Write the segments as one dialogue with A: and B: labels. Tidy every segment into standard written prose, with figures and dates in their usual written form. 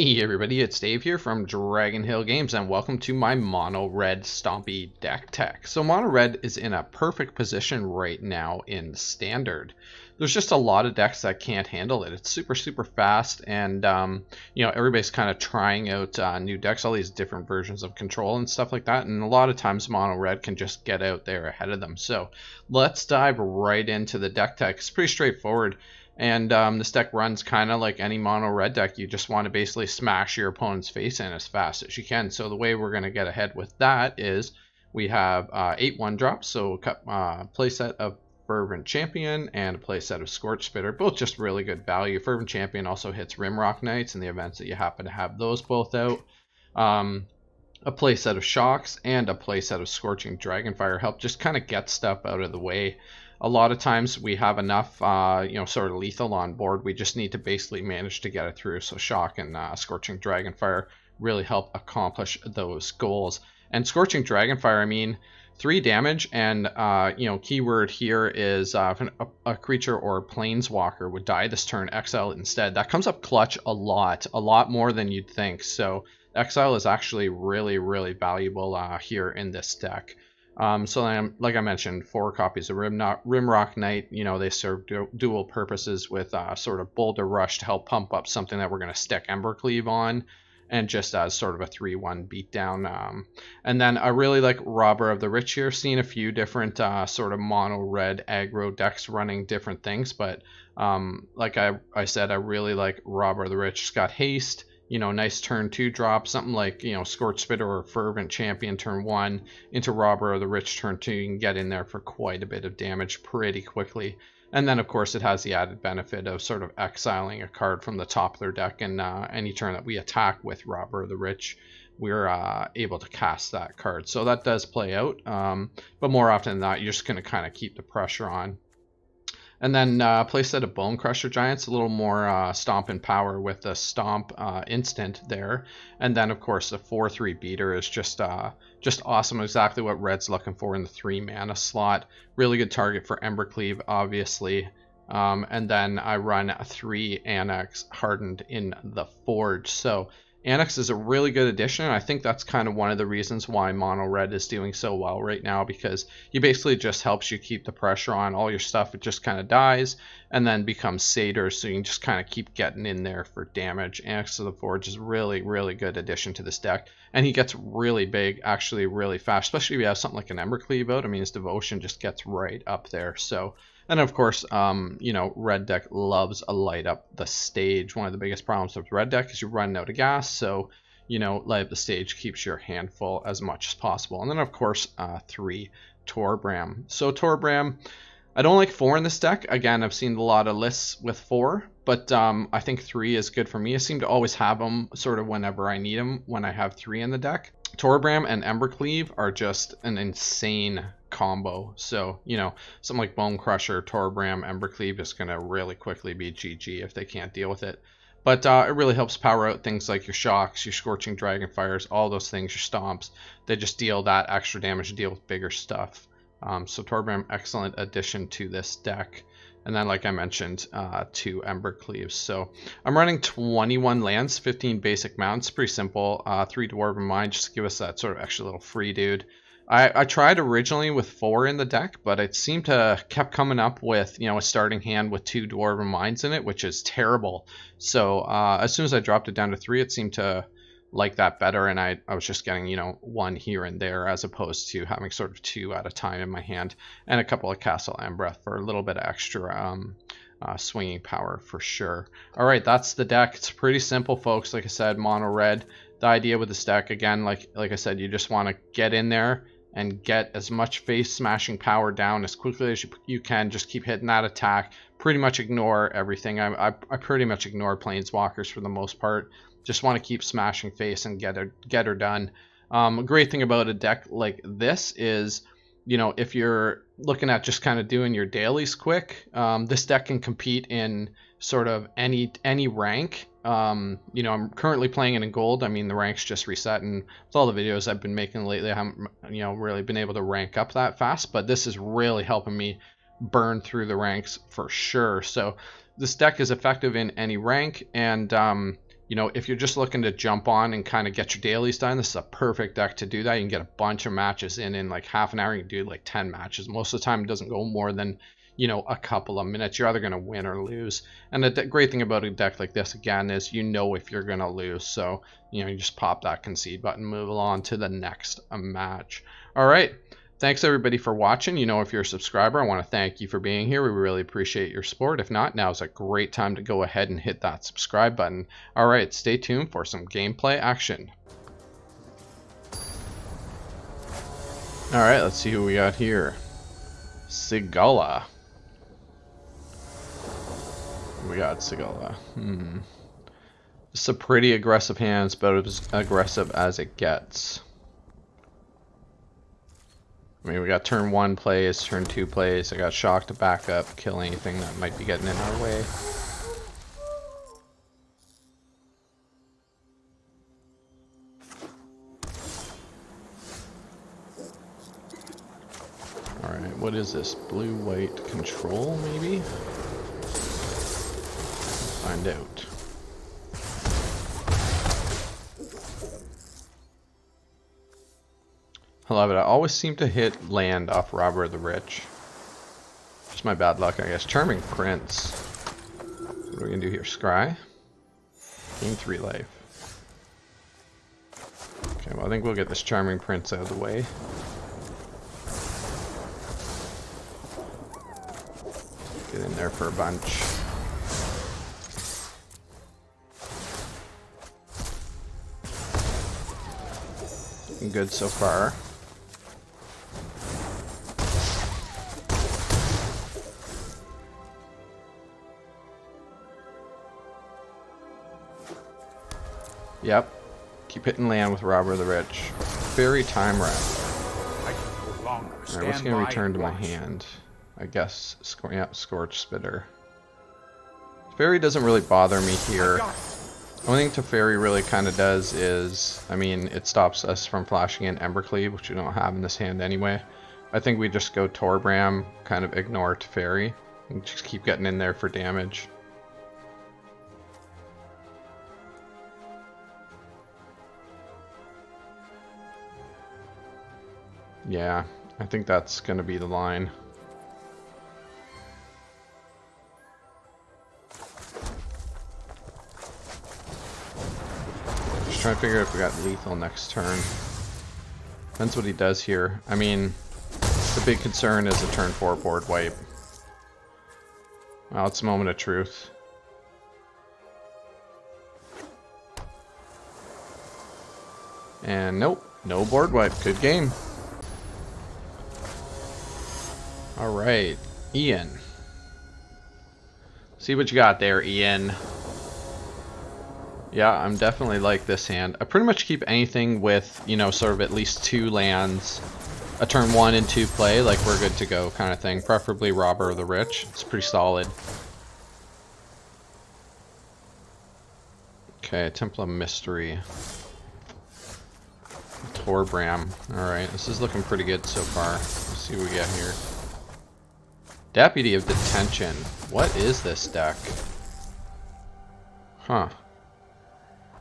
A: Hey everybody, it's Dave here from Dragonhill Games, and welcome to my Mono Red Stompy deck tech. So Mono Red is in a perfect position right now in Standard. There's just a lot of decks that can't handle it. It's super fast, and everybody's kind of trying out new decks, all these different versions of Control and stuff like that, and a lot of times Mono Red can just get out there ahead of them. So let's dive right into the deck tech. It's pretty straightforward. And this deck runs kind of like any mono red deck. You just want to basically smash your opponent's face in as fast as you can. So the way we're going to get ahead with that is we have 8 1-drops. So playset of Fervent Champion and a playset of Scorch Spitter. Both just really good value. Fervent Champion also hits Rimrock Knights in the events that you happen to have those both out. A playset of Shocks and a playset of Scorching Dragonfire help just kind of get stuff out of the way. A lot of times we have enough, sort of lethal on board. We just need to basically manage to get it through. So Shock and Scorching Dragonfire really help accomplish those goals. And Scorching Dragonfire, I mean, 3 damage, and keyword here is if a creature or planeswalker would die this turn, exile it instead. That comes up clutch a lot more than you'd think. So exile is actually really valuable here in this deck. Like I mentioned, 4 copies of Rimrock Knight. They serve dual purposes with sort of Boulder Rush to help pump up something that we're going to stick Embercleave on, and just as sort of a 3-1 beatdown. And then I really like Robber of the Rich here. Seen a few different sort of mono red aggro decks running different things, but like I said, I really like Robber of the Rich. It's got haste. Nice turn 2 drop, something like, Scorch Spitter or Fervent Champion turn 1 into Robber of the Rich turn 2. You can get in there for quite a bit of damage pretty quickly. And then, of course, it has the added benefit of sort of exiling a card from the top of their deck, and any turn that we attack with Robber of the Rich, we're able to cast that card. So that does play out, but more often than not, you're just going to kind of keep the pressure on. And then playset of Bone Crusher Giants, a little more stomp and power with the stomp instant there. And then, of course, the 4/3 beater is just awesome. Exactly what Red's looking for in the 3 mana slot. Really good target for Embercleave, obviously. And then I run 3 ANAX hardened in the Forge. So ANAX is a really good addition, and I think that's kind of one of the reasons why Mono Red is doing so well right now, because he basically just helps you keep the pressure on all your stuff. It just kind of dies and then becomes Satyr, so you can just kind of keep getting in there for damage. ANAX to the Forge is really good addition to this deck, and he gets really big, actually really fast, especially if you have something like an Embercleave out. I mean, his devotion just gets right up there. So, and of course, red deck loves a light up the stage. One of the biggest problems with red deck is you run out of gas, so light up the stage keeps your hand full as much as possible. And then of course 3 TORBRAN. So TORBRAN, I don't like 4 in this deck. Again, I've seen a lot of lists with 4, but I think 3 is good for me. I seem to always have them sort of whenever I need them when I have 3 in the deck. TORBRAN and Embercleave are just an insane combo. So, something like Bone Crusher, TORBRAN, Embercleave is going to really quickly be GG if they can't deal with it. But it really helps power out things like your Shocks, your Scorching Dragonfires, all those things, your Stomps. They just deal that extra damage to deal with bigger stuff. So TORBRAN, excellent addition to this deck. And then, like I mentioned, 2 Embercleaves. So I'm running 21 lands, 15 basic mounts. Pretty simple. 3 Dwarven Mine, just to give us that sort of extra little free dude. I tried originally with 4 in the deck, but it seemed to kept coming up with, a starting hand with 2 Dwarven Mines in it, which is terrible. So as soon as I dropped it down to 3, it seemed to like that better, and I was just getting 1 here and there as opposed to having sort of 2 at a time in my hand, and a couple of Castle Embereth for a little bit of extra swinging power for sure. All right, that's the deck. It's pretty simple, folks. Like I said, mono red. The idea with this deck, again, like I said, you just want to get in there and get as much face smashing power down as quickly as you can. Just keep hitting that attack. Pretty much ignore everything. I pretty much ignore planeswalkers for the most part. Just want to keep smashing face and get her done. A great thing about a deck like this is, if you're looking at just kind of doing your dailies quick, this deck can compete in sort of any rank. I'm currently playing it in gold. I mean, the ranks just reset, and with all the videos I've been making lately, I haven't really been able to rank up that fast, but this is really helping me burn through the ranks for sure. So this deck is effective in any rank, and You know, if you're just looking to jump on and kind of get your dailies done, this is a perfect deck to do that. You can get a bunch of matches in like half an hour. You can do like 10 matches. Most of the time it doesn't go more than, you know, a couple of minutes. You're either going to win or lose. And the great thing about a deck like this, again, is you know if you're going to lose. So, you know, you just pop that concede button, move on to the next match. All right. Thanks everybody for watching. You know, if you're a subscriber, I want to thank you for being here. We really appreciate your support. If not, now is a great time to go ahead and hit that subscribe button. All right, stay tuned for some gameplay action. All right, let's see who we got here. Sigala. We got Sigala. It's a pretty aggressive hand. It's about as aggressive as it gets. I mean, we got turn 1 plays, turn 2 plays. I got shock to back up, kill anything that might be getting in our way. Alright, what is this? Blue-white control, maybe? Find out. I love it. I always seem to hit land off Robber of the Rich. Just my bad luck, I guess. Charming Prince. What are we gonna do here? Scry? Gain 3 life. Okay, well I think we'll get this Charming Prince out of the way. Get in there for a bunch. Looking good so far. Yep. Keep hitting land with Robber of the Rich. Fairy Time Wrap. Alright, what's going to return to my hand? I guess, yeah, Scorch Spitter. Fairy doesn't really bother me here. The only thing Teferi really kind of does is, I mean, it stops us from flashing in Embercleave, which we don't have in this hand anyway. I think we just go TORBRAN, kind of ignore Teferi, and just keep getting in there for damage. Yeah, I think that's going to be the line. Just trying to figure out if we got lethal next turn. Depends what he does here. I mean, the big concern is a turn 4 board wipe. Well, it's a moment of truth. And nope, no board wipe. Good game. Alright, Ian. See what you got there, Ian. Yeah, I'm definitely like this hand. I pretty much keep anything with, you know, sort of at least 2 lands, a turn 1 and 2 play, like we're good to go kind of thing. Preferably Robber of the Rich. It's pretty solid. Okay, Temple of Mystery. TORBRAN. Alright, this is looking pretty good so far. Let's see what we get here. Deputy of Detention. What is this deck? Huh.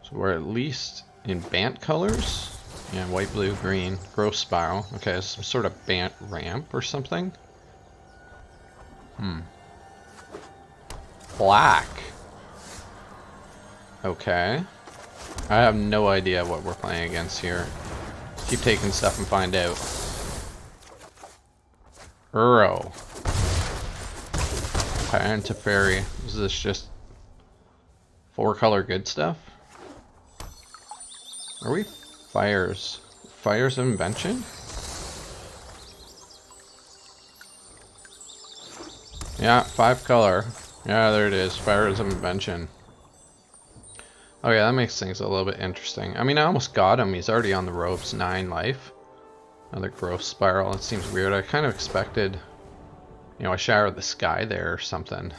A: So we're at least in Bant colors? Yeah, white, blue, green. Growth Spiral. Okay, some sort of Bant ramp or something. Black. Okay. I have no idea what we're playing against here. Keep taking stuff and find out. Uro. And Teferi. Is this just 4-color good stuff? Are we fires? Fires of Invention? Yeah, 5-color. Yeah, there it is. Fires of Invention. Okay, that makes things a little bit interesting. I mean, I almost got him. He's already on the ropes. 9 life. Another Growth Spiral. It seems weird. I kind of expected, you know, a Shower of the Sky there or something.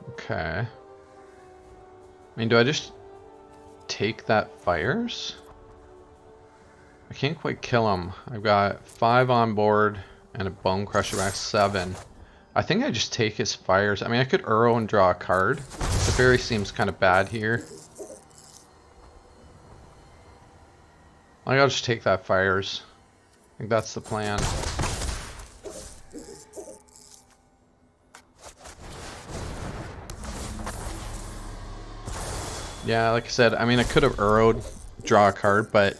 A: Okay. I mean, do I just take that fires? I can't quite kill him. I've got 5 on board and a Bone Crusher back 7. I think I just take his fires. I mean, I could Uro and draw a card. The fairy seems kind of bad here. I think I'll just take that fires. I think that's the plan. Yeah, like I said, I mean, I could have Uro'd, draw a card, but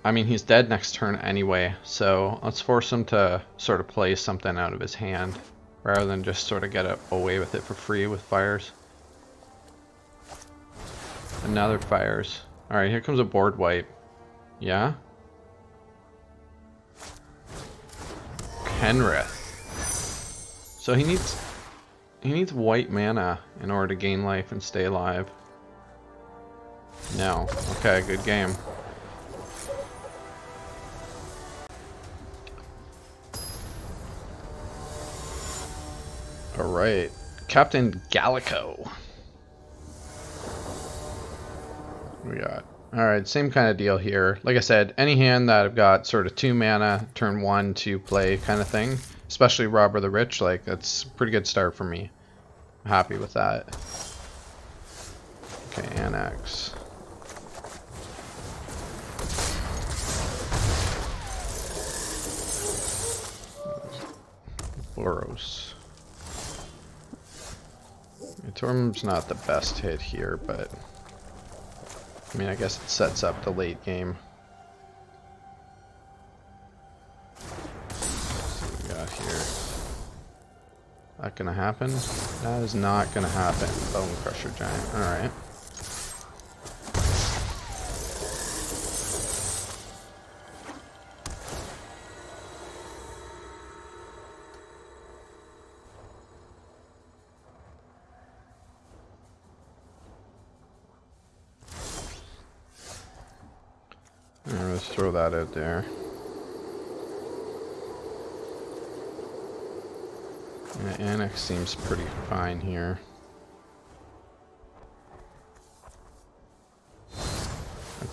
A: I mean, he's dead next turn anyway, so let's force him to sort of play something out of his hand rather than just sort of get away with it for free with fires. Another fires. Alright, here comes a board wipe. Yeah? Kenrith. So he needs white mana in order to gain life and stay alive. No. Okay, good game. Alright. Captain Gallico. We got. Alright, same kind of deal here. Like I said, any hand that I've got sort of 2 mana, turn 1 to play kind of thing, especially Robber the Rich, like that's a pretty good start for me. I'm happy with that. Okay, ANAX. Boros. Torm's not the best hit here, but I mean, I guess it sets up the late game. Let's see what we got here. That gonna happen? That is not gonna happen. Bone Crusher Giant. Alright. Let's throw that out there. Yeah, ANAX seems pretty fine here.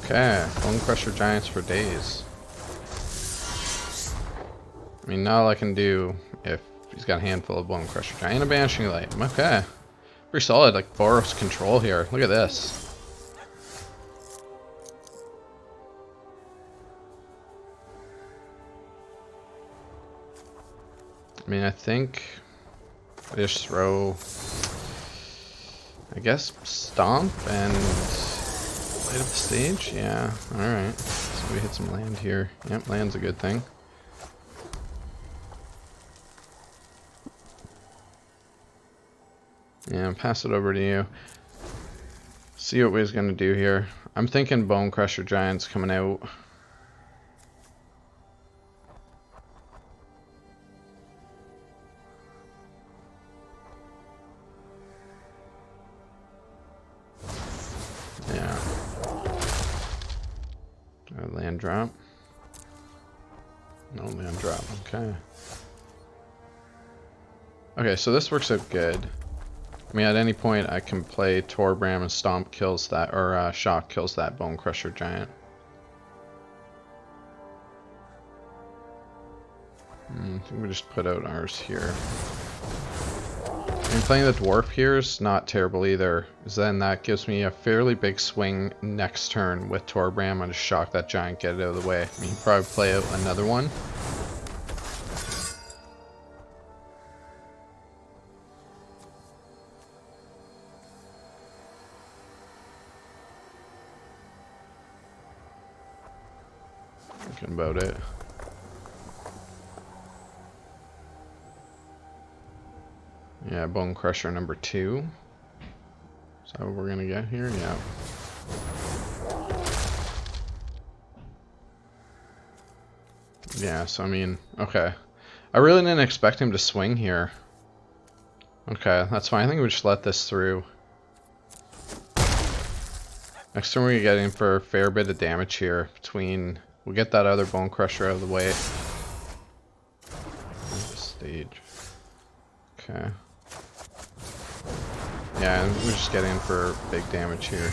A: Okay, Bone Crusher Giants for days. I mean, now all I can do, if he's got a handful of Bone Crusher Giant and a Banishing Light. Okay. Pretty solid, like Boros control here. Look at this. I mean, I think I just throw, I guess, Stomp and light up the stage. Yeah, alright. So we hit some land here. Yep, land's a good thing. Yeah, pass it over to you. See what we're gonna do here. I'm thinking Bone Crusher Giant's coming out. Yeah. Land drop. No land drop. Okay. Okay, so this works out good. I mean, at any point I can play TORBRAN and Stomp kills that, or Shock kills that Bone Crusher Giant. I think we just put out ours here. And playing the Dwarf here is not terrible either, because then that gives me a fairly big swing next turn with TORBRAN. I'm going to Shock that Giant, get it out of the way. I mean, probably play out another one. Thinking about it. Yeah, Bone Crusher number 2. Is that what we're gonna get here? Yeah. Yeah, so I mean, okay. I really didn't expect him to swing here. Okay, that's fine. I think we just let this through. Next turn we're getting for a fair bit of damage here between... We'll get that other Bone Crusher out of the way. Stage. Okay. Yeah, we're just getting for big damage here.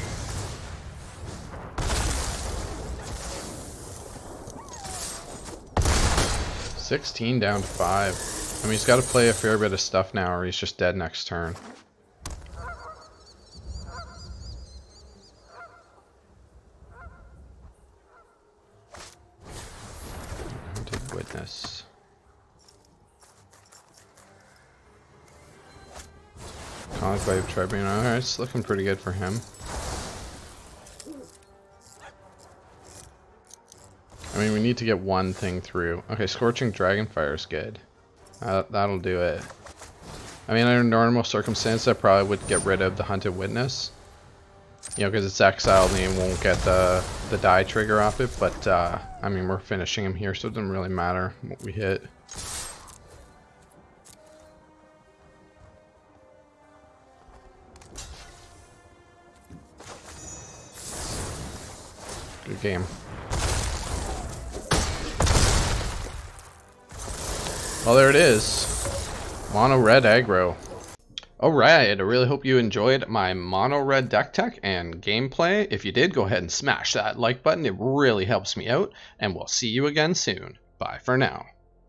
A: $16 down to 5. I mean, he's got to play a fair bit of stuff now or he's just dead next turn. Hunted Witness. Conclave Tribunal. Alright, it's looking pretty good for him. I mean, we need to get one thing through. Okay, Scorching Dragonfire is good. That'll do it. I mean, under normal circumstances, I probably would get rid of the Hunted Witness. You know, because it's exiled and he won't get the die trigger off it. But, I mean, we're finishing him here, so it doesn't really matter what we hit. Good game. Well, there it is. Mono red aggro. Alright, I really hope you enjoyed my mono red deck tech and gameplay. If you did, go ahead and smash that like button. It really helps me out. And we'll see you again soon. Bye for now.